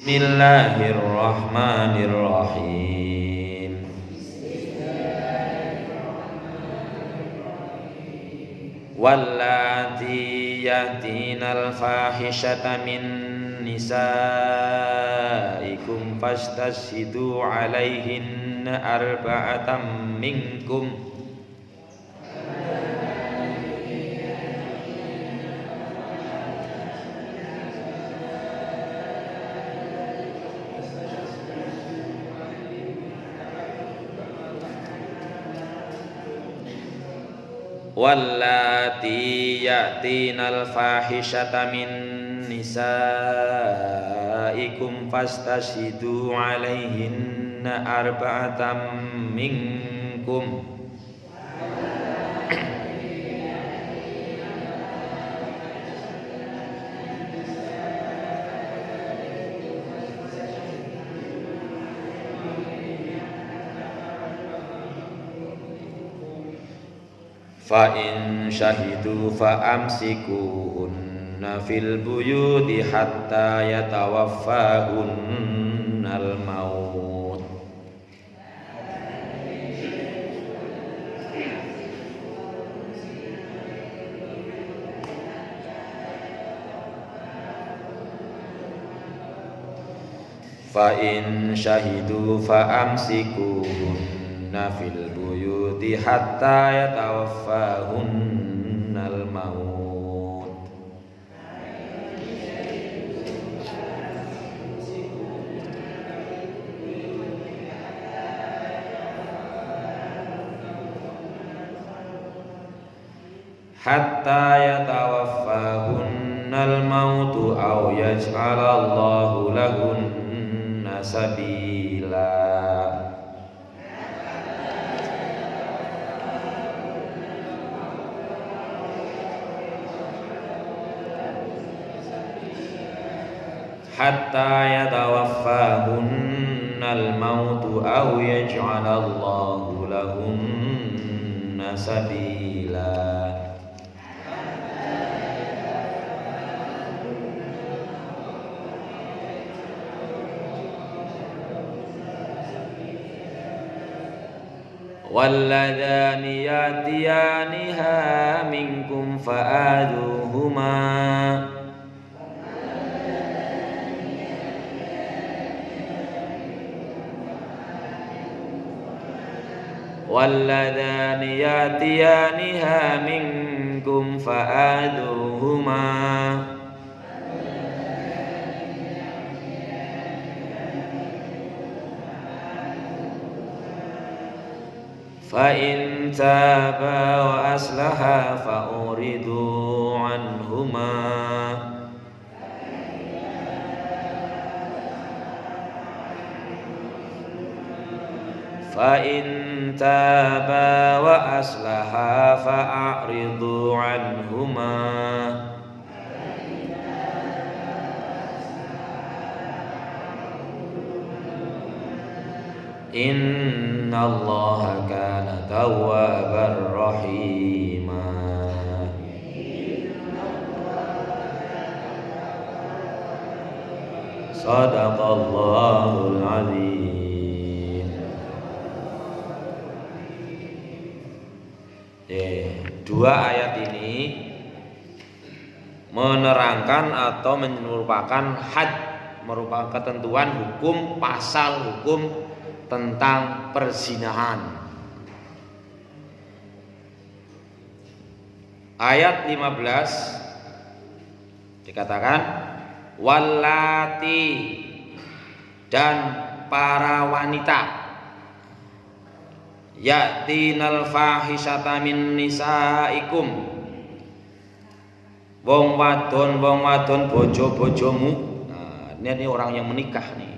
Bismillahirrahmanirrahim. Wallati yatinal fahishata min nisaikum fastashhidu alaihinna arba'atam minkum. Wallati yatinal fahishata min nisaikum fastashhidu alaihinna arba'atam minkum. Fa in syahidu fa amsikuhunna fil buyuti hatta yatawaffahunnal maut. Fa in syahidu fa amsikuhunna fil buyuti hatta yatawaffahunnal maut. Hatta yatawaffahunnal mautu aw yaj'alallahu lahunna sabila. Hatta yatawaffahunnal mautu aw yaj'alallahu lahunna sabila. Walladhani yatiyaniha minkum fa'adhuhuma. Walladhani yatiyaniha minkum fa'adhuhuma. Fa in taba wa aslaha fa uridu anhuma. Fa in taba wa aslaha fa a'ridu anhuma. Inna Allaha kana tawwabar rahima. Sadaqallahul azim. Dua ayat ini menerangkan atau merupakan had, merupakan ketentuan hukum, pasal hukum tentang perzinahan. Ayat 15 dikatakan wallati, dan para wanita, yatinal fahisata min nisaikum, wong wadon bojo-bojomu. Nah, ini orang yang menikah nih.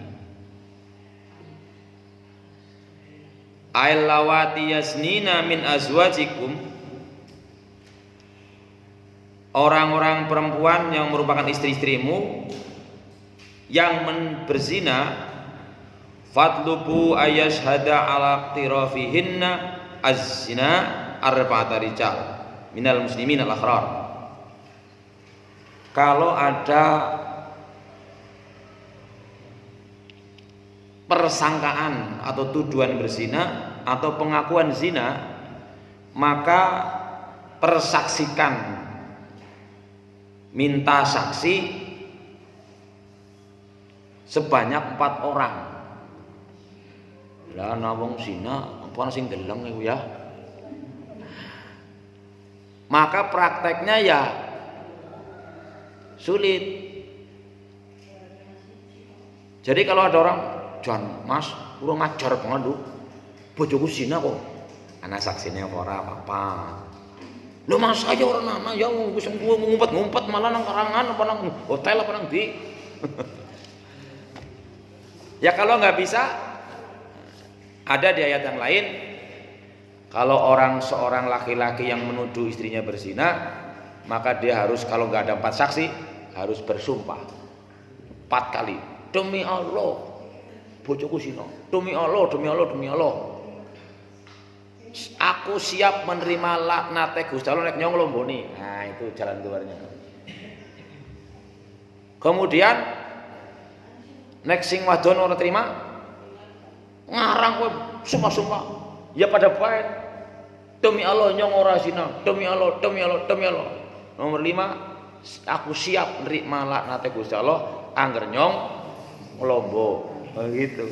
Ailawati yasnina min azwajikum, orang-orang perempuan yang merupakan istri-istrimu yang berzina, fatlubu ayashhada ala iqtirafihinna az-zina arba'ata rijal minal muslimin al-akhrar. Kalau ada persangkaan atau tuduhan berzina atau pengakuan zina, maka persaksikan, minta saksi sebanyak 4 orang. Lah nawong zina apa sing deleng iku ya. Maka prakteknya ya sulit. Jadi kalau ada orang, "Jan, Mas, urung ngajar banget lho. Bojoku zina kok." Ana saksine ora apa-apa. Lho Mas, aja orang nama ya wis ngumpet-ngumpet malah nang karangan apa nang hotel apa nang ndi. Ya kalau nggak bisa, ada di ayat yang lain, kalau seorang laki-laki yang menuduh istrinya berzina, maka dia harus, kalau nggak ada 4 saksi, harus bersumpah 4 kali. Demi Allah, bojoku zina. Demi Allah, demi Allah, demi Allah. Aku siap menerima laknate Gusti Allah nek nyong nglomboni. Nah, itu jalan keluarnya. Kemudian nek sing wadon ora terima, ngarang kowe sumpah-sumpah. Ya pada bae. Demi Allah nyong ora zina. Demi Allah, demi Allah, demi Allah. Nomor 5, aku siap nerima laknate Gusti Allah angger nyong ngelombo. Begitu.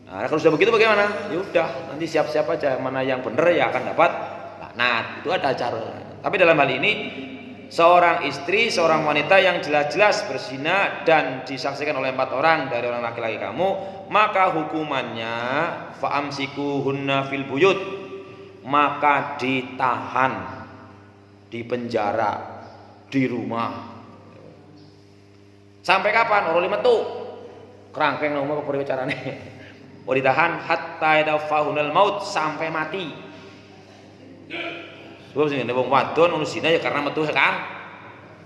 Nah, kalau sudah begitu bagaimana? Ya udah, nanti siap-siap aja, mana yang benar ya akan dapat laknat. Itu ada cara. Tapi dalam hal ini, seorang istri, seorang wanita yang jelas-jelas berzina dan disaksikan oleh 4 orang dari orang laki-laki kamu, maka hukumannya fa'amsikuhunna fil buyut, maka ditahan, dipenjara di rumah. Sampai kapan? Orang 5 tuh kerangkeng nang omah apa carane? Mau ditahan hatta yadafahunal maut, sampai mati. Sebab sing wong wadon ono zina ya karena metu Kang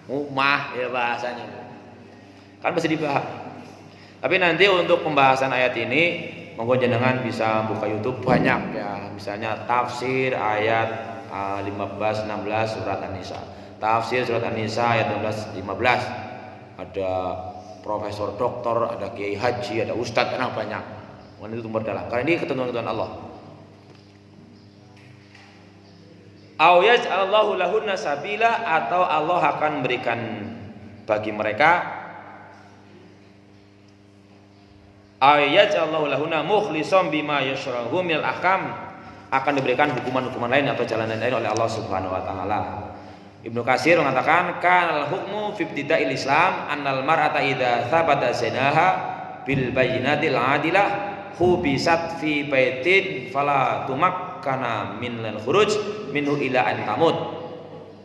omah ya bahasanya. Kan bisa dibahas. Tapi nanti untuk pembahasan ayat ini monggo jenengan bisa buka YouTube, banyak ya. Misalnya tafsir ayat 15-16 surat An-Nisa. Tafsir surat An-Nisa ayat 16-15. Ada profesor, doktor, ada kiai haji, ada ustadz, banyak. Itu sumber dalam. Karena ini ketentuan Allah. Au yaj'alallahu lahunna sabila, atau Allah akan memberikan bagi mereka, au yaj'alallahu lahunna mukhlishan bima yashrahu minal ahkam, akan diberikan hukuman-hukuman lain atau jalan lain oleh Allah Subhanahu wa taala. Ibnu Katsir mengatakan, kanal hukmu fi ibtida'il Islam annal mar'ata idza thabata zinaha bil bayyinatil adilah hubisat fi baitin fala tumakkana min lal khuruj minhu ila an tamut.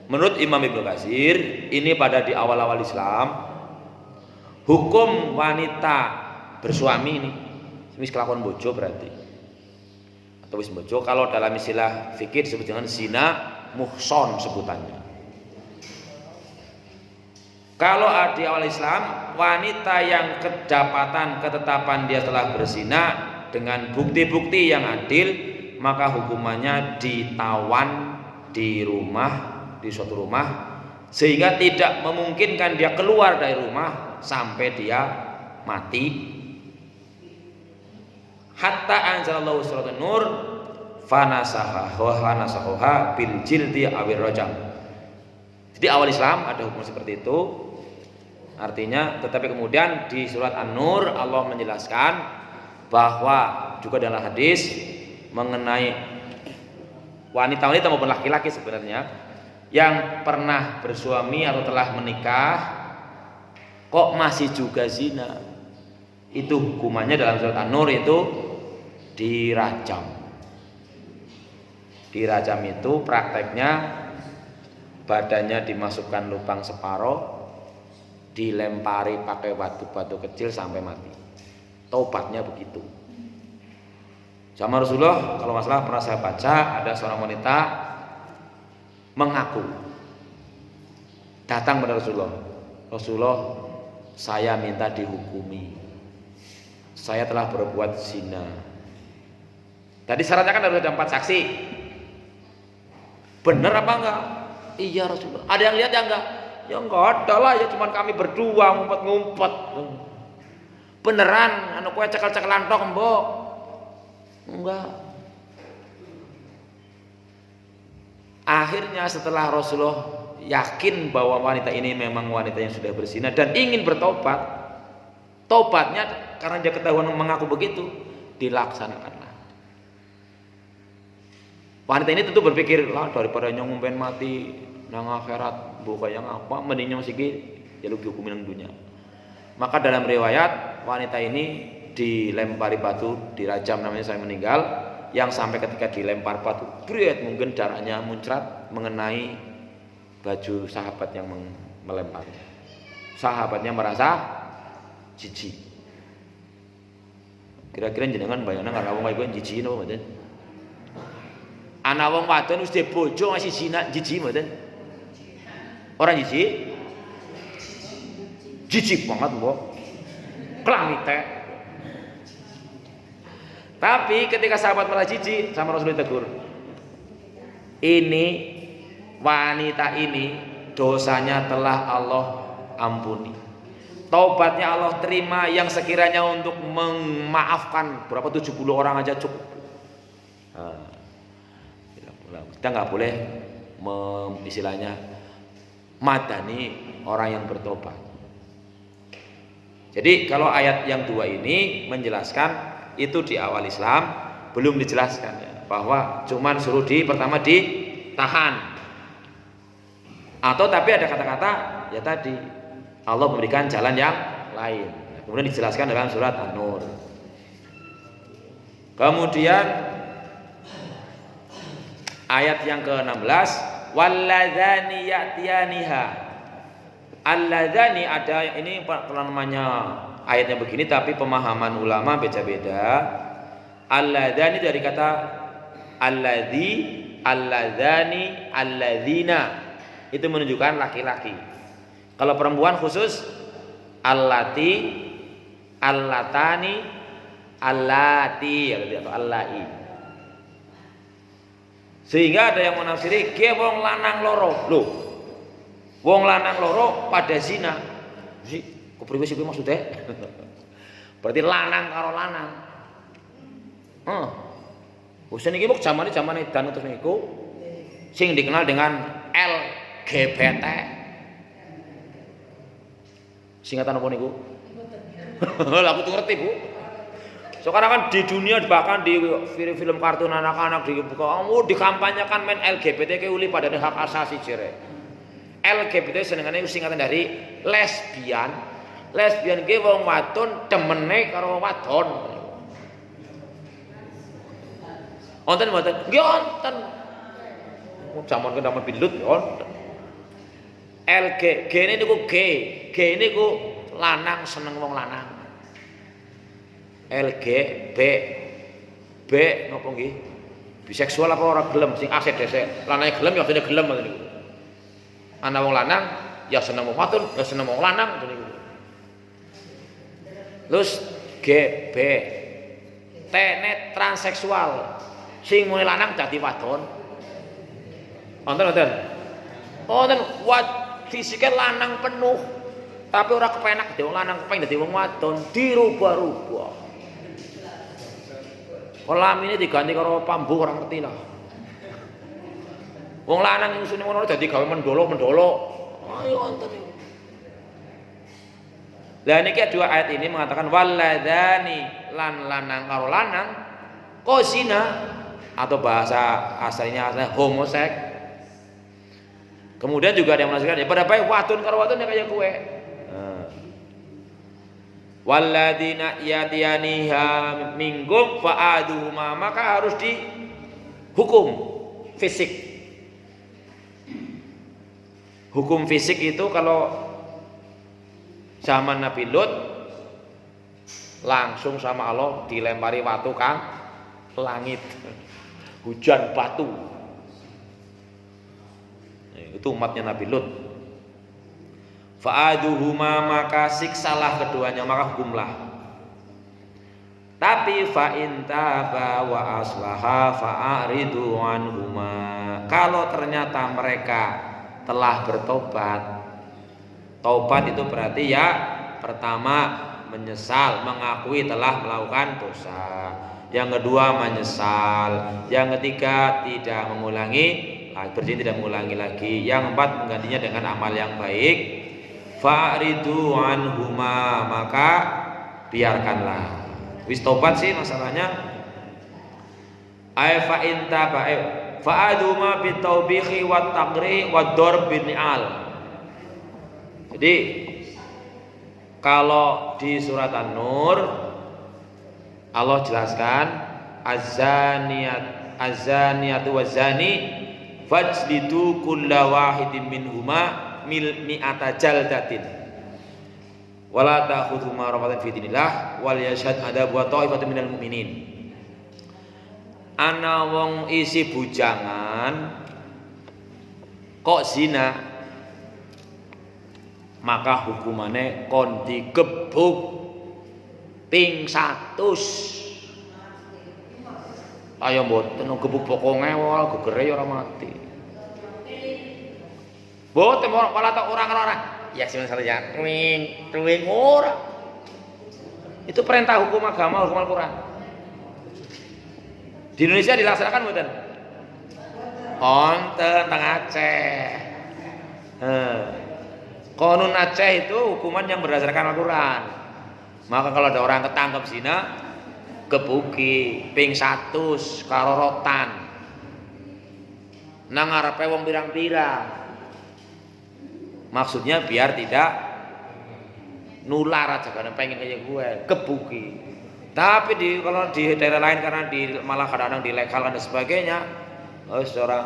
Menurut Imam Ibnu Katsir, ini pada di awal-awal Islam, hukum wanita bersuami ini wis kelakuan bojo berarti, atau wis bojo, kalau dalam istilah fikih disebut dengan zina muhson sebutannya. Kalau di awal Islam, wanita yang ketetapan dia telah berzina dengan bukti-bukti yang adil, maka hukumannya ditawan di rumah, di suatu rumah, sehingga tidak memungkinkan dia keluar dari rumah sampai dia mati. Hatta anzalallahu suratun nur fanasaha bil jildi awir rajam. Jadi awal Islam ada hukum seperti itu. Artinya, tetapi kemudian di surat An-Nur Allah menjelaskan bahwa juga dalam hadis mengenai wanita-wanita maupun laki-laki sebenarnya yang pernah bersuami atau telah menikah kok masih juga zina, itu hukumannya dalam surat An-Nur itu dirajam. Dirajam itu prakteknya badannya dimasukkan lubang separuh, dilempari pakai batu-batu kecil sampai mati. Taubatnya begitu. Zaman Rasulullah, kalau masalah pernah saya baca, ada seorang wanita mengaku datang pada Rasulullah. Rasulullah, saya minta dihukumi. Saya telah berbuat zina. Tadi syaratnya kan harus ada 4 saksi. Benar apa enggak? Iya Rasulullah. Ada yang lihat ya enggak? Ya enggak ada lah, ya cuman kami berdua ngumpet-ngumpet. Beneran anu kowe cekel-cekelan tok mbok. Enggak. Akhirnya setelah Rasulullah yakin bahwa wanita ini memang wanita yang sudah berzina dan ingin bertobat, tobatnya karena dia ketahuan mengaku begitu, dilaksanakanlah. Wanita ini tentu berpikir, lah daripada nyong ngumpen mati nang akhirat buka yang apa, mending nyong sigi ya lu dihukumin nang dunia. Maka dalam riwayat wanita ini dilempari batu, dirajam namanya sampai meninggal. Yang sampai ketika dilempar batu, bret, mungkin darahnya muncrat mengenai baju sahabat yang melemparnya. Sahabatnya merasa jijik. Kira-kira jenengan bayangna karo wong kaya kowe jijik napa mboten? Ana wong wadon wis bojo masih zina jijik mboten? Ora jijik? Jijik banget mbok. Klamite. Tapi ketika sahabat malah jijik sama Rasulullah tegur, ini wanita ini dosanya telah Allah ampuni, taubatnya Allah terima, yang sekiranya untuk memaafkan berapa 70 orang aja cukup. Kita nggak boleh istilahnya madani orang yang bertobat. Jadi kalau ayat yang 2 ini menjelaskan itu di awal Islam belum dijelaskan ya, bahwa cuman suruh pertama ditahan, atau tapi ada kata-kata ya tadi Allah memberikan jalan yang lain. Kemudian dijelaskan dalam surat An-Nur. Kemudian ayat yang ke-16, walladzani ya'tiyaniha. Alladzani ada ini namanya ayatnya begini, tapi pemahaman ulama beda-beda. Alladzani dari kata alladzi, alladzani, alladzina itu menunjukkan laki-laki. Kalau perempuan khusus allati, allatani, allati atau allai. Sehingga ada yang menafsiri ge wong lanang loro. Loh, wong lanang loro pada zina. Kepriwe sih maksudnya? Berarti lanang karo lanang. Wis niki mung zamane dan terus niku sing dikenal dengan LGBT. Singkatan apa niku? Lah aku tuh ngerti, Bu. Sekarang kan di dunia bahkan di film kartun anak-anak dikampanyekan main LGBT ke uli pada hak asasi jere. LGBT senengane singkatan dari lesbian. Lesbian ki wong wadon temene karo wadon. Wonten mboten? Nggih wonten. Jaman kendaman bilut wonten. LG, G ini niku G. G niku lanang seneng wong lanang. LG B B napa nggih? Biseksual apa ora gelem sing aset desek. Lanang gelem ya dene gelem ngoten niku. Ana wong lanang ya seneng wong wadon, ya seneng wong lanang ngoten niku. Terus G B T net transseksual. Sing muni lanang dadi wadon. Wonten. Wonten fisiknya lanang penuh, tapi ora kepenak dadi wong lanang, kepengin dadi wong wadon, dirubah-rubah. Kelamine diganti karo pambuh ora ngerti lah. Wong lanang yang usune ngono dadi gawe mendolo-mendolo. Ayo wonten iki. Lah niki dua ayat ini mengatakan walladzani lan lanang karo lanang qazina atau bahasa aslinya homoseks. Kemudian juga ada yang menafsirkan ya pada baik wadon karo wadon ya kayak kue. Walladzina yatiyaniha minkum fa'aduhuma, maka harus dihukum fisik. Hukum fisik itu kalau zaman Nabi Lut langsung sama Allah dilempari watu kang langit, hujan batu. Itu umatnya Nabi Lut. Fa'aduhuma, maka siksalah keduanya, maka hukumlah. Tapi fa'in taba wa aslaha fa'aridu anhuma, kalau ternyata mereka telah bertobat. Taubat itu berarti ya pertama menyesal, mengakui telah melakukan dosa. Yang kedua menyesal. Yang ketiga tidak mengulangi, berarti tidak mengulangi lagi. Yang keempat menggantinya dengan amal yang baik. Fa'ridu anhuma, maka biarkanlah. Wis tobat sih masalahnya. Ai fa inta fa'aduma bitaubihi wat taqri wad darb bin ni'al. Jadi kalau di surat An-Nur Allah jelaskan az-zaniyatu waz-zani fajlidu kulla wahidin minhuma mi'ata jaldatin wala ta'khudhuma rafatan fi dinillah wal yashhad adabu ta'ifatun minal mu'minin. Ana wong isi bujangan kok zina, maka hukumannya kon digebuk ping 100. Ayo mboten gebuk pokonge wae gegere ya ora mati. Mboten malah tok orang-orang. Ya sing salah tuwing ora. Itu perintah hukum agama, hukum Al-Qur'an. Di Indonesia dilaksanakan mboten? Wonten teng Aceh. Qanun Aceh itu hukuman yang berdasarkan Al-Qur'an. Maka kalau ada orang ketangkep zina, gebuki ping 100 karo rotan. Nang ngarepe wong pirang-pirang. Maksudnya biar tidak nular aja karena pengen kayak gue, gebuki. Tapi kalau di daerah lain karena malah kadang-kadang dilegalkan dan sebagainya, seorang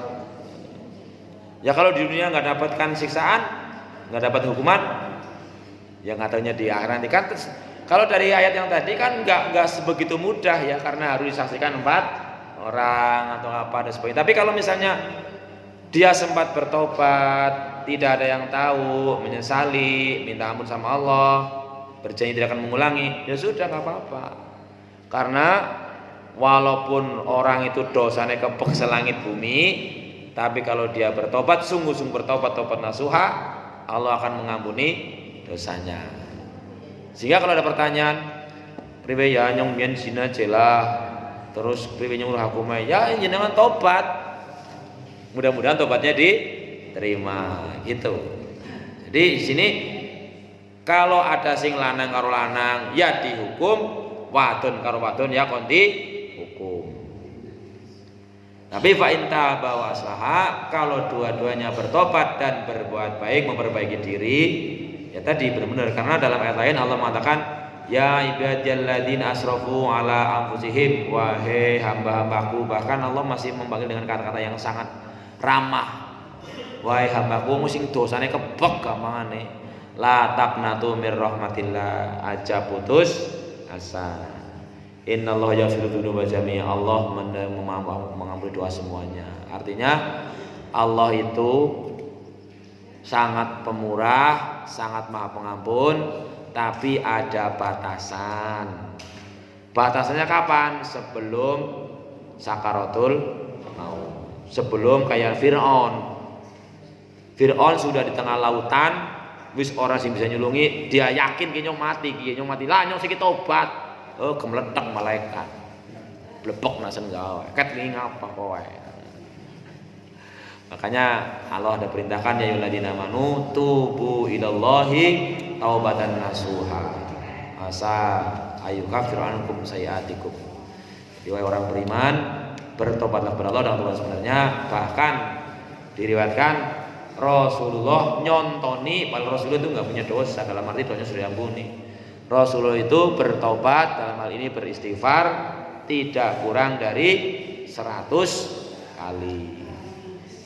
ya kalau di dunia nggak dapatkan siksaan, nggak dapat hukuman, ya nggak taunya di akhirat nanti kan. Kalau dari ayat yang tadi kan nggak sebegitu mudah ya, karena harus disaksikan 4 orang atau apa dan sebagainya. Tapi kalau misalnya dia sempat bertobat, tidak ada yang tahu, menyesali, minta ampun sama Allah, berjanji tidak akan mengulangi, ya sudah nggak apa-apa. Karena walaupun orang itu dosanya kepek selangit bumi, tapi kalau dia bertobat, sungguh-sungguh bertobat, tobat nasuha, Allah akan mengampuni dosanya. Sehingga kalau ada pertanyaan, priwe ya nyong mien zina jelah, terus priwe nyong hukumnya, ya jenengan tobat. Mudah-mudahan tobatnya diterima gitu. Jadi di sini kalau ada sing lanang karo lanang ya dihukum, wadon karo wadon ya konti hukum. Tapi fa inta bawa aslaha, kalau dua-duanya bertobat dan berbuat baik, memperbaiki diri, ya tadi benar-benar. Karena dalam ayat lain Allah mengatakan, ya ibadilladzina asrafu ala anfusihim, wahai hamba-hambaku. Bahkan Allah masih memanggil dengan kata-kata yang sangat ramah. Wahai hambaku sing dosane kebek gampangane, la taqnatu mir rahmatillah, aja putus asa. Innallaha yaghfiru dzunuba jami'a, Allah mengampuni doa semuanya. Artinya Allah itu sangat pemurah, sangat maha pengampun, tapi ada batasan. Batasannya kapan? Sebelum sakaratul maut. Sebelum kayak Fir'aun. Fir'aun sudah di tengah lautan, wis orang sing bisa nyulungi, dia yakin kinyong mati, lah nyong sikit tobat. Oh, gemletek malaikat. Blebek nasen gawe. Ket wingi ngapa kowe. Makanya Allah ada perintahkan ya ayyuhalladzina amanu tubu ilallahi taubatan nasuha. Asa ayyukaffiru ankum sayiatikum. Jadi orang beriman bertobatlah kepada Allah dengan tobat sebenarnya. Bahkan diriwayatkan Rasulullah nyontoni, padahal Rasulullah itu nggak punya dosa, dalam arti dosanya sudah diampuni. Rasulullah itu bertobat, dalam hal ini beristighfar tidak kurang dari 100 kali.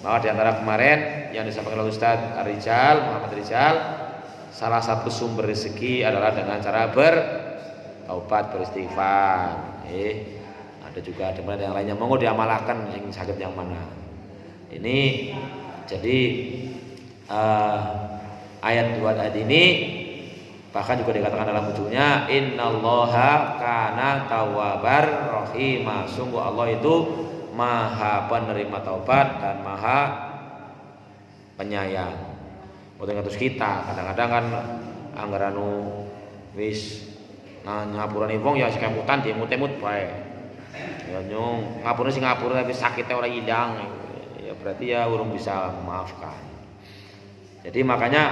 Maka di antara kemarin yang disampaikan oleh Ustaz Rijal, Muhammad Rijal, salah satu sumber rezeki adalah dengan cara bertaubat, beristighfar. Ada juga ada yang lainnya, mau diamalkan yang sakit yang mana. Ini jadi ayat 2 tadi ini bahkan juga dikatakan dalam ujungnya innallaha kana tawwabar rahima, sungguh Allah itu maha penerima taubat dan maha penyayang. Mboten ngatus kita kadang-kadang kan anggaranu wis Nah, ngapurane wong ya sekemutan diemut-emut bae. Ya nyong, ngapurane sing ngapura tapi sakitnya ora ilang. Ya berarti ya urung bisa memaafkan. Jadi makanya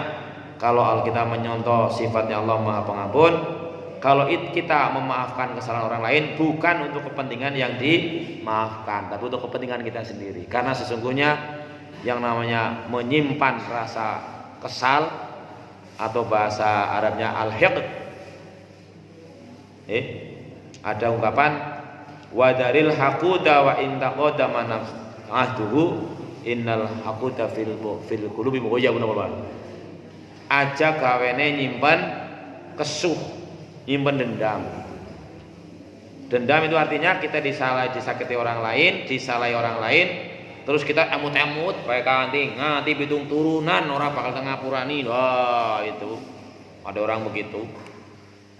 kalau Alkitab menyontoh sifatnya Allah Maha Pengampun, kalau kita memaafkan kesalahan orang lain bukan untuk kepentingan yang dimaafkan, tapi untuk kepentingan kita sendiri. Karena sesungguhnya yang namanya menyimpan rasa kesal atau bahasa Arabnya al-hiqd, ada ungkapan wadaril haquda wa intaqada manahduhu innal haquda fil qulubi mughayyabun apa. Aja gawene nyimpen kesuh, nyimpen dendam. Dendam itu artinya kita disakiti orang lain, disalahi orang lain, terus kita emut-emut bae nganti pitung turunan ora bakal ngapurani. Wah, itu ada orang begitu.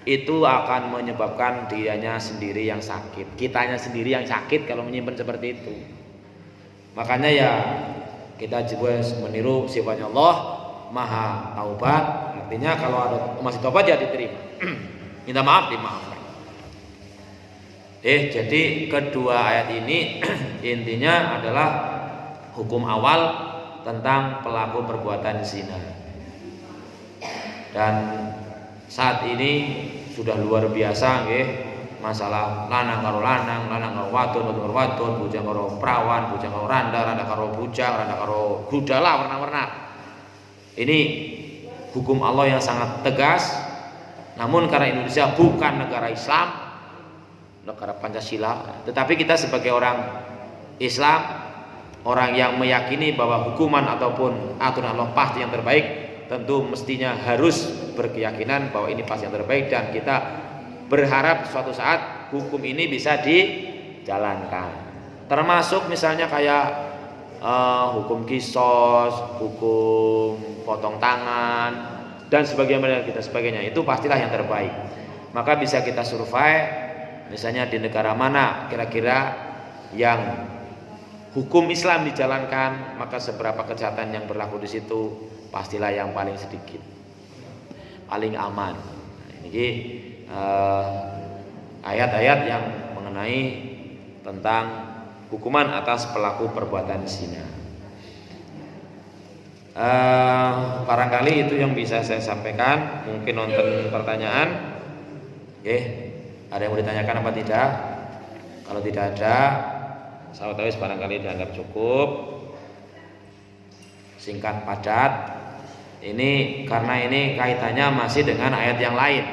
Itu akan menyebabkan dianya sendiri yang sakit, kitanya sendiri yang sakit kalau menyimpan seperti itu. Makanya ya kita juga meniru sifatnya Allah Maha Taubat. Artinya kalau ada masih taubat ya diterima. Minta maaf dimaafkan. Jadi kedua ayat ini intinya adalah hukum awal tentang pelaku perbuatan zina. Dan saat ini sudah luar biasa nggih, masalah lanang karo lanang, lanang karo wadon, wadon karo wadon, bujang karo prawan, bujang karo randa, randa karo bujang, randa karo gudala warna-warna. Ini hukum Allah yang sangat tegas. Namun karena Indonesia bukan negara Islam, negara Pancasila, tetapi kita sebagai orang Islam, orang yang meyakini bahwa hukuman ataupun aturan Allah pasti yang terbaik, tentu mestinya harus berkeyakinan bahwa ini pasti yang terbaik, dan kita berharap suatu saat hukum ini bisa dijalankan. Termasuk misalnya kayak hukum kisos, hukum potong tangan dan sebagainya, itu pastilah yang terbaik. Maka bisa kita survei misalnya di negara mana kira-kira yang hukum Islam dijalankan, maka seberapa kejahatan yang berlaku di situ pastilah yang paling sedikit, paling aman. Ini ayat-ayat yang mengenai tentang hukuman atas pelaku perbuatan zina. Barangkali itu yang bisa saya sampaikan. Mungkin nonton pertanyaan. Ada yang mau ditanyakan apa tidak? Kalau tidak ada, sahabat tawis barangkali dianggap cukup. Singkat padat. Ini karena ini kaitannya masih dengan ayat yang lain.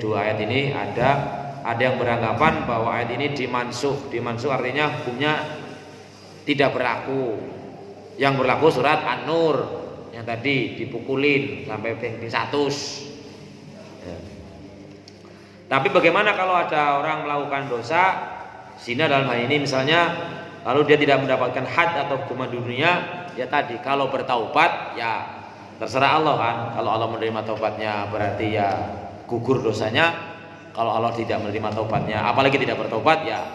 Dua ayat ini ada yang beranggapan bahwa ayat ini dimansuh. Dimansuh artinya hukumnya tidak berlaku. Yang berlaku surat An-Nur yang tadi dipukulin sampai ping 100. Ya. Tapi bagaimana kalau ada orang melakukan dosa zina dalam hal ini misalnya, lalu dia tidak mendapatkan had atau hukuman dunia, ya tadi kalau bertaubat ya terserah Allah kan. Kalau Allah menerima taubatnya berarti ya gugur dosanya. Kalau Allah tidak menerima taubatnya, apalagi tidak bertaubat, ya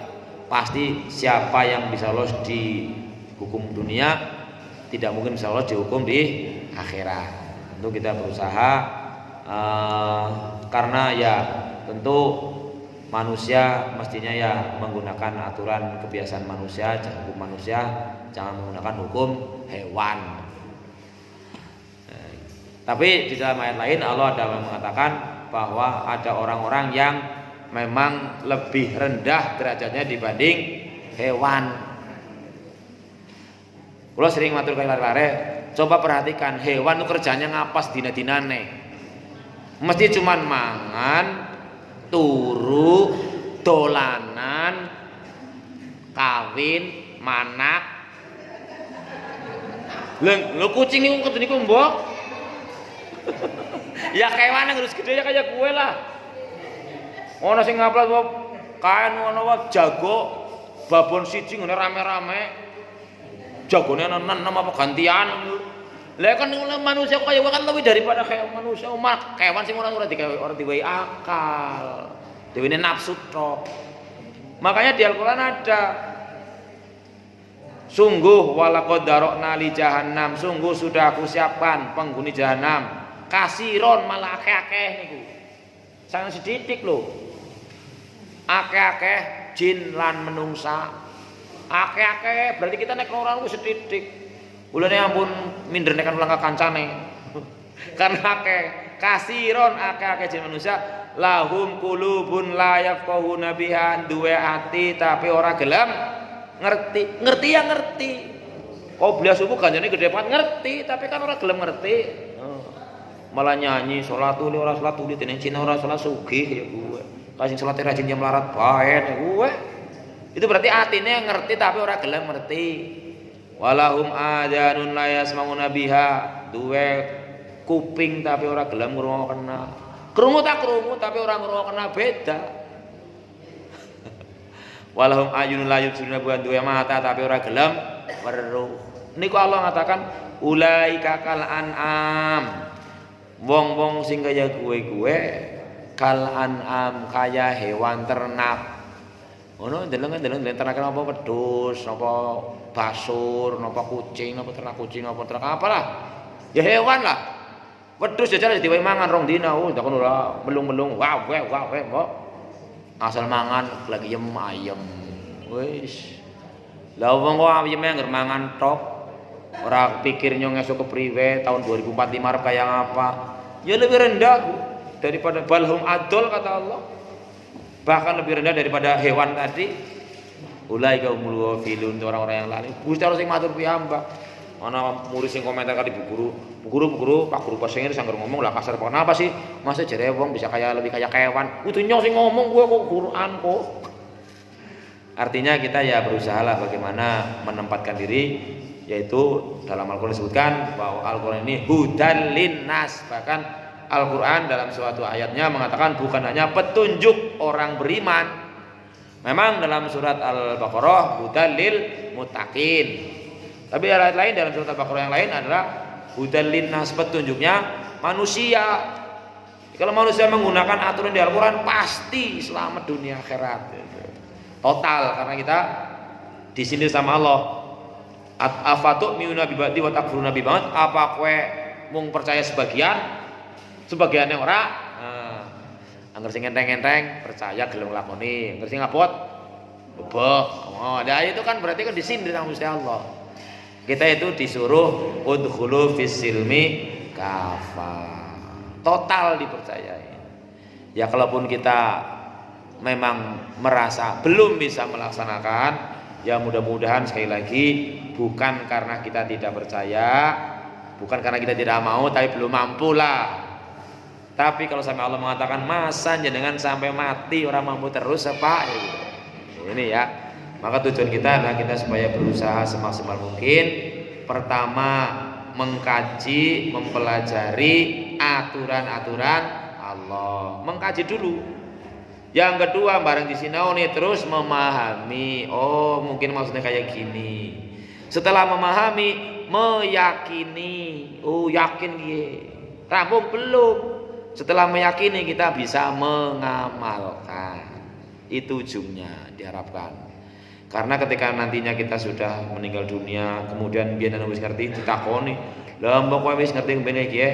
pasti siapa yang bisa lolos di hukum dunia tidak mungkin bisa lolos dihukum di akhirat. Tentu kita berusaha karena ya tentu manusia mestinya ya menggunakan aturan kebiasaan manusia, hukum manusia, jangan menggunakan hukum hewan. Tapi di dalam ayat lain Allah ada mengatakan bahwa ada orang-orang yang memang lebih rendah derajatnya dibanding hewan. Kalau sering matur kare-kare, coba perhatikan hewan itu kerjanya ngapas dina-dinane. Mesti cuman mangan, turu, dolanan, kawin, manak. Lho kucing niku kedene niku mbok. Ya kewan yang harus gede ya kayak gue lah. Ono sing ngaplat kain ono jago babon siji ngene rame-rame. Jagone ana 6 apa gantian. Lah kan manusia kaya kan lebih daripada kayak manusia. Kewan sing ora diwehi akal. Dewene nafsu tok. Makanya di Al-Qur'an ada sungguh walaqad darokna li jahannam, sungguh sudah aku siapkan penghuni jahanam. Kasiron malah akeh-akeh niku. Sangat sedidik lho. Akeh-akeh jin lan menungsa. Akeh-akeh berarti kita nek ora wis sedidik. Ulane ampun minder nek langkah kancane. Karena akeh kasiron akeh-akeh jin manusia lahum qulubun la yafqahuna biha, duwe ati tapi ora gelem ngerti. Ngerti ya ngerti. Qobliyah subuh ganjane gede banget ngerti, tapi kan ora gelem ngerti. Malah nyanyi salat tuli ora salat tuli dene Cina ora salat sugih ya gue. Kasing salat rajin jam larat bae ya gue. Itu berarti atine ngerti tapi ora gelem ngerti. Walahum adanun la yasmauna biha, duwe kuping tapi ora gelem ngrungokna. Krungu tak krungu tapi ora ngrungokna beda. Walahum ayunun la yubsiruna bukan duwe mata tapi ora gelem weruh. Niku Allah ngatakan ulaika kal an'am. Wong-wong sing kaya gue kal an'am kaya hewan ternak. Ngono ndeleng ternak apa wedhus, apa basur, apa kucing, apa ternak kucing, apa ternak apalah. Ya hewan lah. Wedhus jajal diwehi mangan rong dina, ndak ngono ora melung-melung. Wah, kok. Asal mangan lagi ayem. Wis. Lah wong kok ayeme ngger mangan tok. Ora pikir nyong esuk kepriwe tahun 2045 arep kaya apa. Ya lebih rendah daripada balhum adol kata Allah. Bahkan lebih rendah daripada hewan tadi. Ulaika humul ghafilun, orang-orang yang lali. Gusti Allah sing matur piyambak. Ana murid sing komentar kali bu guru Pak Guru pasengir sangger ngomong lah kasar kok. Kenapa sih? Masa jare wong bisa lebih kaya kewan. Kudu nyong sing ngomong gue kok Quran kok. Artinya kita ya berusahalah bagaimana menempatkan diri, yaitu dalam Al-Quran disebutkan bahwa Al-Quran ini hudan linnas. Bahkan Al-Quran dalam suatu ayatnya mengatakan bukan hanya petunjuk orang beriman. Memang dalam surat Al-Baqarah hudan lil muttaqin. Tapi ayat lain dalam surat Al-Baqarah yang lain adalah hudan linnas, petunjuknya manusia. Kalau manusia menggunakan aturan di Al-Quran pasti selamat dunia akhirat. Total, karena kita disindir sama Allah. Afatu miuna bibadi wa takfuruna bi banget. Apa kowe mung percaya sebagiannya ora? Angger sing enteng-enteng percaya gelem lakoni, angger sing ngapot bebek. Oh, nah itu kan berarti kan disindir sama Gusti Allah. Kita itu disuruh udkhulu fis silmi kafah. Total dipercayai. Ya kalaupun kita memang merasa belum bisa melaksanakan, ya mudah-mudahan sekali lagi bukan karena kita tidak percaya, bukan karena kita tidak mau, tapi belum mampu lah. Tapi kalau sampai Allah mengatakan masa jenengan sampai mati orang mampu terus apa ya gitu. Ini ya, maka tujuan kita adalah kita supaya berusaha semaksimal mungkin. Pertama mengkaji, mempelajari aturan-aturan Allah, mengkaji dulu. Yang kedua bareng di sinau nih terus memahami. Oh mungkin maksudnya kayak gini. Setelah memahami, meyakini. Oh yakin ye. Rampung belum. Setelah meyakini kita bisa mengamalkan. Itu ujungnya diharapkan. Karena ketika nantinya kita sudah meninggal dunia, kemudian biar wis ngerti ditakoni. Lah mbok kowe wis ngerti ngene iki ya.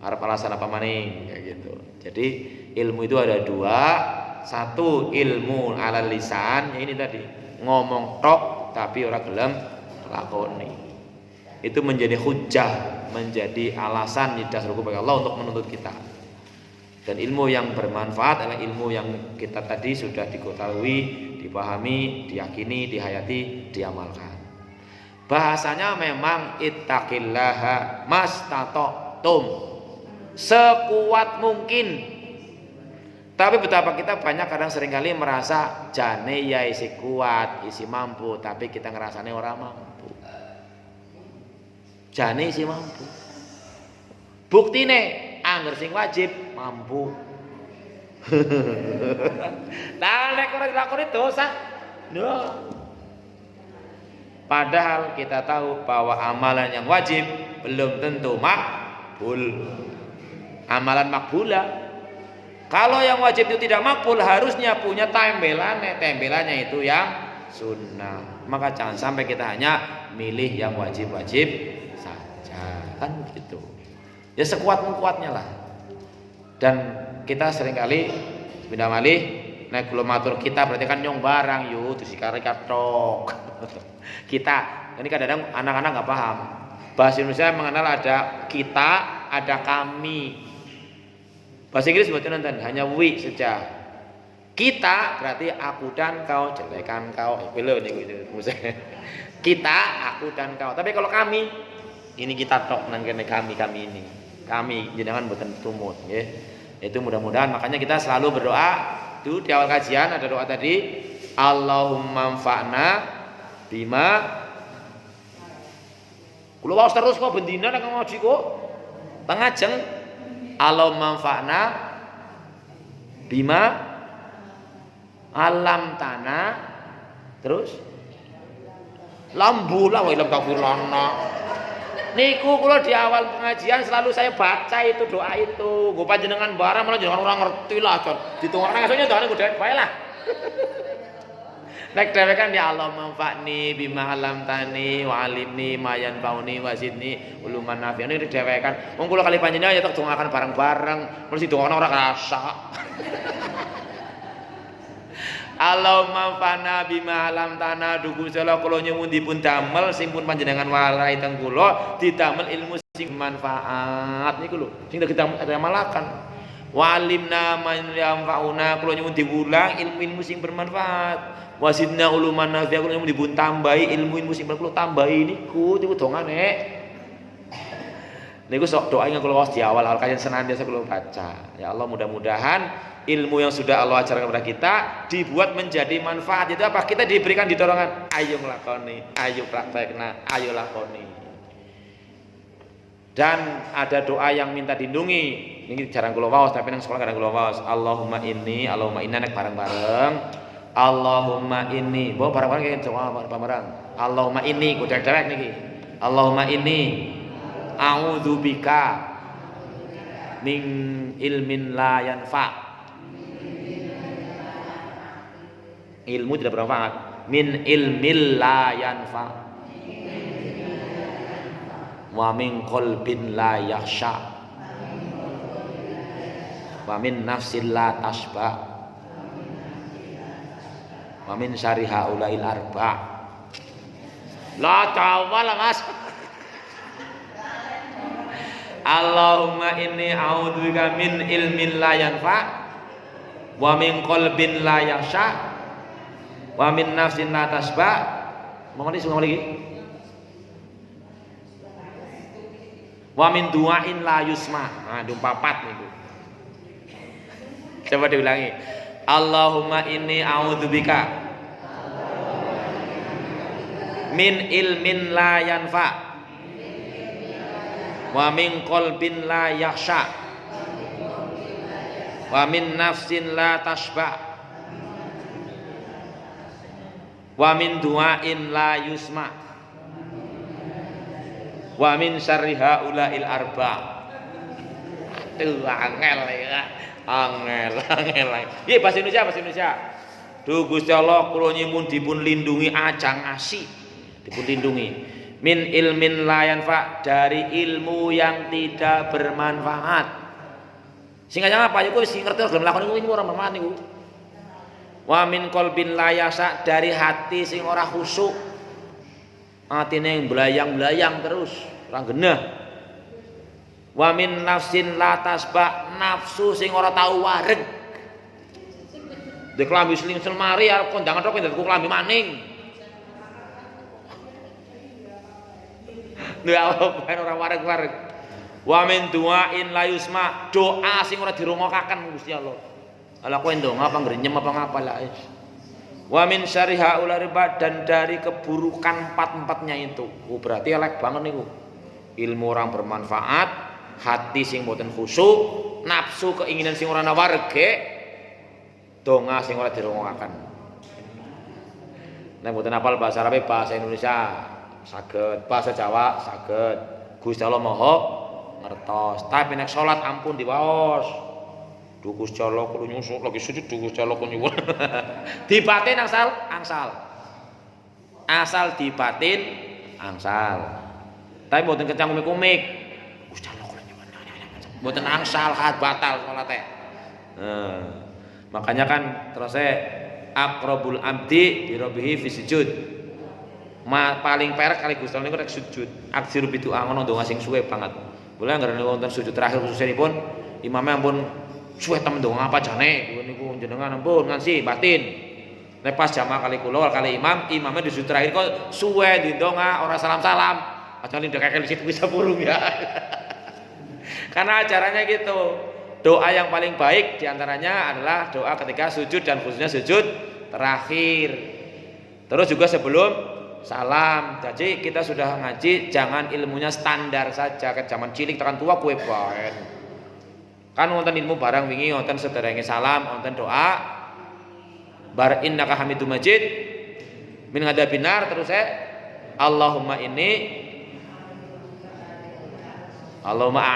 Arep alasan apa maning kayak gitu. Jadi ilmu itu ada dua. Satu ilmu alal lisan, ya ini tadi ngomong tok tapi ora gelem lakoni. Itu menjadi hujjah, menjadi alasan di dasar hukum Allah untuk menuntut kita. Dan ilmu yang bermanfaat adalah ilmu yang kita tadi sudah diketahui, dipahami, diyakini, dihayati, diamalkan. Bahasanya memang ittaqillaha mastata'tum, sekuat mungkin. Tapi betapa kita banyak kadang seringkali merasa jane ya isi kuat, isi mampu, tapi kita ngerasane orang mampu. Jane isi mampu. Buktine angger sing wajib mampu. Lah nek ora dilakoni dosa. No. Padahal kita tahu bahwa amalan yang wajib belum tentu makbul. Amalan makbulah. Kalau yang wajib itu tidak makbul, harusnya punya tembelannya itu yang sunnah. Maka jangan sampai kita hanya milih yang wajib-wajib saja, kan gitu. Ya sekuat-kuatnya lah. Dan kita seringkali sepindah malih nek kula matur kita berarti kan nyong barang yo disikari katok. Kita ini kadang-kadang anak-anak nggak paham. Bahasa Indonesia mengenal ada kita, ada kami. Bahasa Inggris buat nonton hanya we saja. Kita berarti aku dan kau, jelekan kau. Belum nih gitu. Kita, aku dan kau. Tapi kalau kami, ini kita tok nang kene kami ini. Kami jenengan mboten tumut nggih. Itu mudah-mudahan makanya kita selalu berdoa. Itu di awal kajian ada doa tadi, Allahumma anfa'na bima. Kula waos terus kok bendina nek ngaji kok. Tengajeng Allahumma anfa'na bima alam tanah terus lambu lah wa ilam kafirlana. Niku kula di awal pengajian selalu saya baca itu doa itu. Nggo panjenengan barang malah jenengan ora ngerti lah, Jon. Ditungokne esuknya doane nggo dhewek bae lah. Nek dhewek kan ya Allah manfa'ni bima alam tani wa alimni ma yanfa'uni wa zidni uluman nafi'ani dhewek kan. Wong kula kali panjenengan ya tok dongakan bareng-bareng, mesti dongakno ora kerasa. Allahumma fana bima alam tanah dugu sala kula nyuwun dipun damel sing pun panjenengan warai teng kula didamel ilmu sing manfaat niku lho sing kita amalaken walimna man yanfa'una kula nyuwun diwulang ilmu-ilmu sing bermanfaat wasidna uluman nafi'a kula nyuwun dipun tambahi ilmu-ilmu sing kula tambahi niku dongane niku sok doa yang kula waos di awal-awal kajian senantiasa kula baca ya Allah mudah-mudahan ilmu yang sudah Allah ajarkan kepada kita dibuat menjadi manfaat. Itu apa? Kita diberikan dorongan, ayo nglakoni, ayo praktekna, ayo lakoni. Dan ada doa yang minta dilindungi. Ini jarang kula waos tapi nang sekolah kadang kula waos. Allahumma inna nek bareng-bareng. Allahumma inni, bawa bareng-bareng kayak doa bareng-bareng. Allahumma inni, ku dewek niki. Allahumma inni a'udzubika min ilmin la yanfa'. Ilmu tidak bermanfaat min ilmil la yanfa wa min qalbin la yakhsha wa min nafsin la tasba wa min syarri haulail arba la tawala mas Allahumma inni a'udzubika min ilmin la yanfa wa min qalbin la yakhsha wa min nafsin la tasba lagi wa min du'ain la yusma. Nah, papat niku. Coba diulangi. Allahumma inni a'udzubika min ilmin la yanfa wa min qalbin la yakhsha wa min nafsin la tasba wa min du'ain la yusma wa min syarri haulail arba. Angel ya. Angel. Piye bahasa Indonesia? Duh Gusti Allah kula nyuwun dipun lindungi ajang asi. Dipun lindungi min ilmin la yanfa dari ilmu yang tidak bermanfaat. Sing ajang apa iku wis ngerti gelem lakoni iku ora bermanfaat niku. Wa min qalbin la yasa dari hati sing ora khusyuk. Atine belayang-belayang terus, ora genah. Wa min nafsin la tasba nafsu sing ora tau wareg. Dek klambi sling selmari arep kondangan tok ndek klambi maning. Lha apa ora wareg-wareg. Wa min du'ain la yusma doa sing ora dirungokaken Gusti Allah. Ala kowe ndonga apa ngrenyem apa ngapa lah. Wa min syarri haulail riba dan dari keburukan empat-empatnya itu. Oh, berarti elek banget niku. Ilmu orang bermanfaat, hati sing mboten khusyuk, nafsu keinginan sing ora nawarge, donga sing ora dirungokaken. Nek mboten hafal bahasa Arab, bahasa Indonesia saged, bahasa Jawa saged. Gusti Allah Maha ngertos. Tapi nek salat ampun diwaos. Dukus jalo kudu nyusuk lagi sujud dukus jalo kudu nyuwun. Dibatin angsal. Asal dibatin angsal. Tapi mboten kecang komik. Gusti jalo kudu nyuwun. Mboten angsal hat batal salate. Nah, makanya kan terus aqrabul abdi bi rabbihi fi sujud. Paling perek kali Gusti Allah niku rek sujud. Aksiru bidu ngono ndonga sing suwe banget. Boleh nggak wonten sujud terakhir khususipun imamnya ampun suwe temen ndonga apa jane niku jenengan ampun ngansi batin. Nek pas jamaah kali kula kali imamnya di sujud terakhir kok suwe ndonga ora salam-salam. Ajane ndek kali situ bisa burung ya. Karena acaranya gitu. Doa yang paling baik diantaranya adalah doa ketika sujud dan khususnya sujud terakhir. Terus juga sebelum salam. Jadi kita sudah ngaji jangan ilmunya standar saja ke zaman cilik tekan tua kue baen. Kan wonten ilmu barang wingi wonten sederenge salam, wonten doa. Bar innaka hamidum majid min ngadabinar terus Allahumma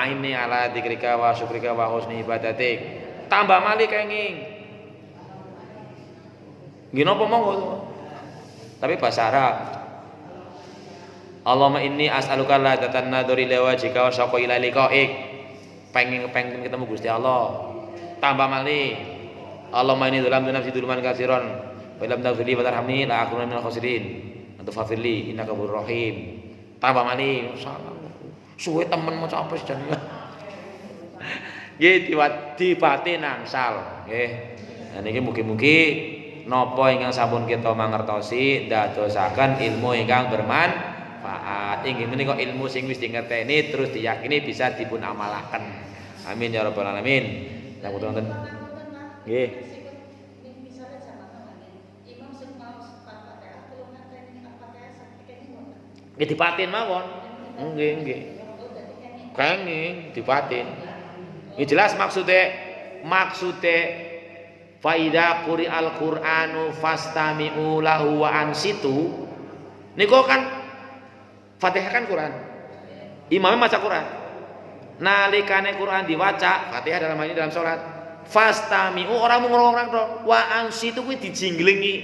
a'inni ala dzikrika wa syukrika wa husni ibadatik. Tambah malih kenging. Nggih napa monggo. Tapi bahasa Arab. Allahumma inni as'aluka ladzatan nadhuri ila wajhika wa syauqa ila liqa'ik. Pengen ketemu Gusti Allah. Tambah malih. Allahumma inni dzalamtu nafsi dzulman katsiran wa lam taghfirli wa tarhamni la akuna minal khasirin. Anta faghfirli innaka ghafurur rahim. Tambah malih. Suwe temen maca apa sih jenenge. Nggih dibati nangsal nggih. Nah niki mugi-mugi napa ingkang sampun kita mangertosi ndadosaken ilmu ingkang bermanfaat. Inggih menika ilmu sing wis dingerteni terus diyakini bisa dipun amalaken. Amin ya rabbal alamin. Yang wonten nggih. Nggih dipatin mawon. Nggih. Kenging dipatin. Ini jelas maksudnya faida quri'al qur'anu fastami'u lahu wa ansitu. Niku kan Fatihah kan Quran. Imamnya maca Quran. Nalikane Quran diwaca, Fatihah dalam hal ini dalam salat. Fastami'u orang ngurung-ngurung tok. Wa ansitu kuwi dijinglengi.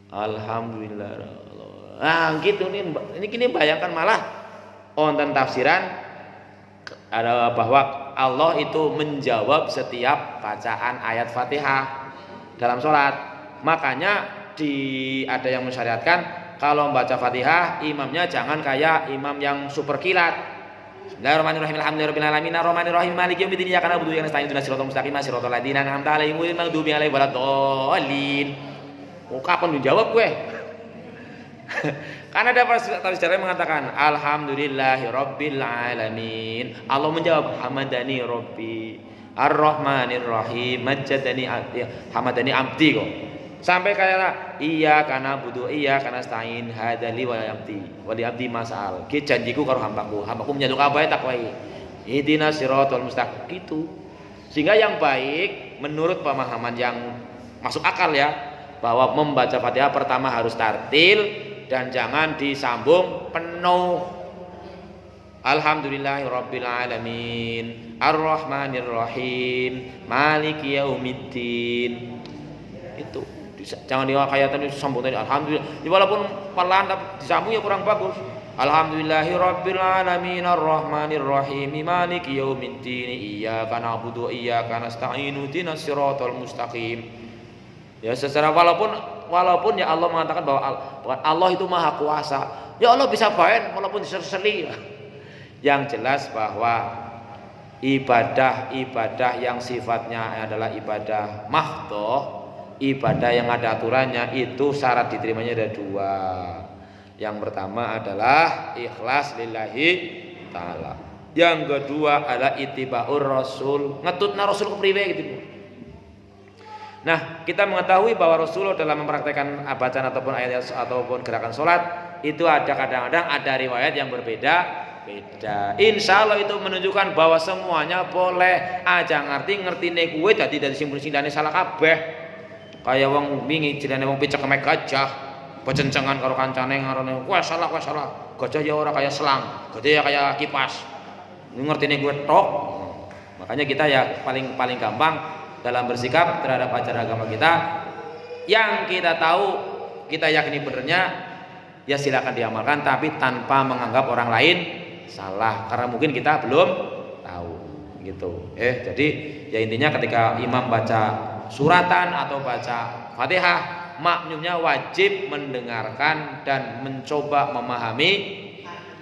Alhamdulillah. Nah gitu nih, ini kini bayangkan malah wonten tafsiran ada bahwa Allah itu menjawab setiap bacaan ayat Fatihah dalam sholat. Makanya ada yang mensyariatkan kalau membaca Fatihah imamnya jangan kayak imam yang super kilat. Bismillahirrahmanirrahim. Alhamdulillahirabbil alamin arrahmanirrahim maliki yaumiddin iyyaka na'budu wa iyyaka nasta'in ihdinas siratal mustaqim siratal ladzina an'amta 'alaihim ghairil maghdubi 'alaihim waladdallin. Kapan dijawab gue? Karena ada tafsir yang mengatakan alhamdulillahi rabbil alamin. Allah menjawab hamadani rabbi arrahmanir rahim majjadani abdi hamadani abdi kok. Sampai kayak iyyaka na'budu iyyaka nasta'in hadali wa abdi masal. Ki janjiku karo hambaku menjaluk apa takwai. Ihdinas siratal mustaqim gitu. Sehingga yang baik menurut pemahaman yang masuk akal ya bahwa membaca Fatihah pertama harus tartil dan jangan disambung penuh. Alhamdulillahirabbil alamin arrahmanir rahim maliki yaumiddin. Itu jangan diwakayatan sambung tadi alhamdulillah. Walaupun pelan tapi disambung ya kurang bagus. Alhamdulillahirabbil alamin arrahmanir rahim maliki yaumiddin iyyaka na'budu wa iyyaka nasta'in ihdinas siratal mustaqim. Ya secara walaupun ya Allah mengatakan bahwa Allah itu maha kuasa. Ya Allah bisa baik walaupun diseli. Yang jelas bahwa ibadah yang sifatnya adalah ibadah mahdhah, ibadah yang ada aturannya itu syarat diterimanya ada dua. Yang pertama adalah ikhlas lillahi ta'ala. Yang kedua adalah ittibaur rasul, ngetutna rasul kepriwe gitu. Nah, kita mengetahui bahwa Rasulullah dalam mempraktekkan bacaan ataupun ayat ataupun gerakan sholat itu ada kadang-kadang ada riwayat yang berbeda-beda. Insya Allah itu menunjukkan bahwa semuanya boleh aja ngerti nih kue jadi dari simpul-simpulane salah kabeh. Kayak wong wingi jenenge wong picek kemek gajah, becencengan karo kancane ngarone, "Wah salah." Gajah ya ora kayak selang, gajah ya kayak kipas. Ngertine kue tok. Makanya kita ya paling gampang dalam bersikap terhadap ajaran agama kita yang kita tahu kita yakini benernya ya silakan diamalkan tapi tanpa menganggap orang lain salah karena mungkin kita belum tahu gitu. Jadi ya intinya ketika imam baca suratan atau baca Fatihah, makmumnya wajib mendengarkan dan mencoba memahami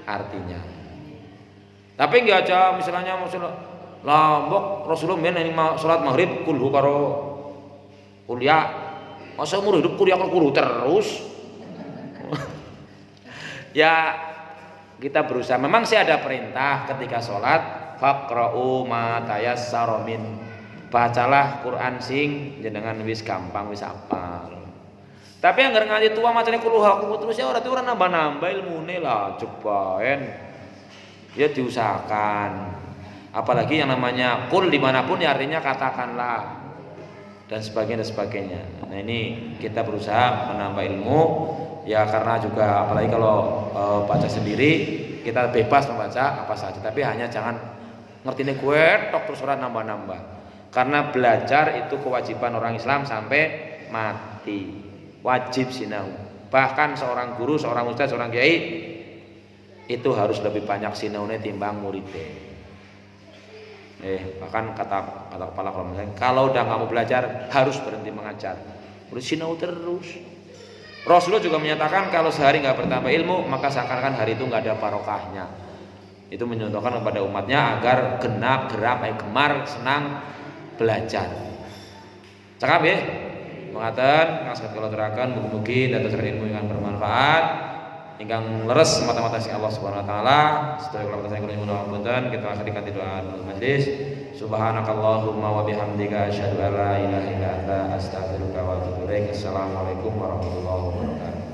artinya. Tapi enggak aja misalnya lombok Rasulullah ini salat maghrib kulhu karo kuliah. Masa umur hidup kuliah karo terus. Ya kita berusaha. Memang sih ada perintah ketika sholat faqra'u ma tayassara min. Bacalah Quran sing jenengan wis gampang wis apal. Tapi yang ngaji tua macane kulo aku terus ya ora nambah-nambah ilmune lah cobaen. Ya diusahakan. Apalagi yang namanya kul dimanapun ya artinya katakanlah dan sebagainya. Nah ini kita berusaha menambah ilmu. Ya karena juga apalagi kalau baca sendiri kita bebas membaca apa saja, tapi hanya jangan ngertine gue tok terus ora nambah-nambah. Karena belajar itu kewajiban orang Islam sampai mati. Wajib sinau. Bahkan seorang guru, seorang ustaz, seorang kiai itu harus lebih banyak sinaune timbang muridnya. Bahkan kata kepala kalau udah nggak mau belajar harus berhenti mengajar. Harus sinau terus. Rasulullah juga menyatakan kalau sehari nggak bertambah ilmu maka seakan-akan hari itu nggak ada barokahnya. Itu menyontohkan kepada umatnya agar genap, gemar, senang belajar. Cakap ya, mengatakan nasihat kalau terakan mugi-mugi dan ilmu yang bermanfaat, ingkang leres mata-mata sing Allah Subhanahu Wa Taala. Sedaya kula patos ingkang nyuwun kita akhiri kanthi doa majelis. Subhanakallahumma wa bihamdika asyhadu an la ilaha illa anta astaghfiruka wa atubu ilaik. Assalamualaikum warahmatullahi wabarakatuh.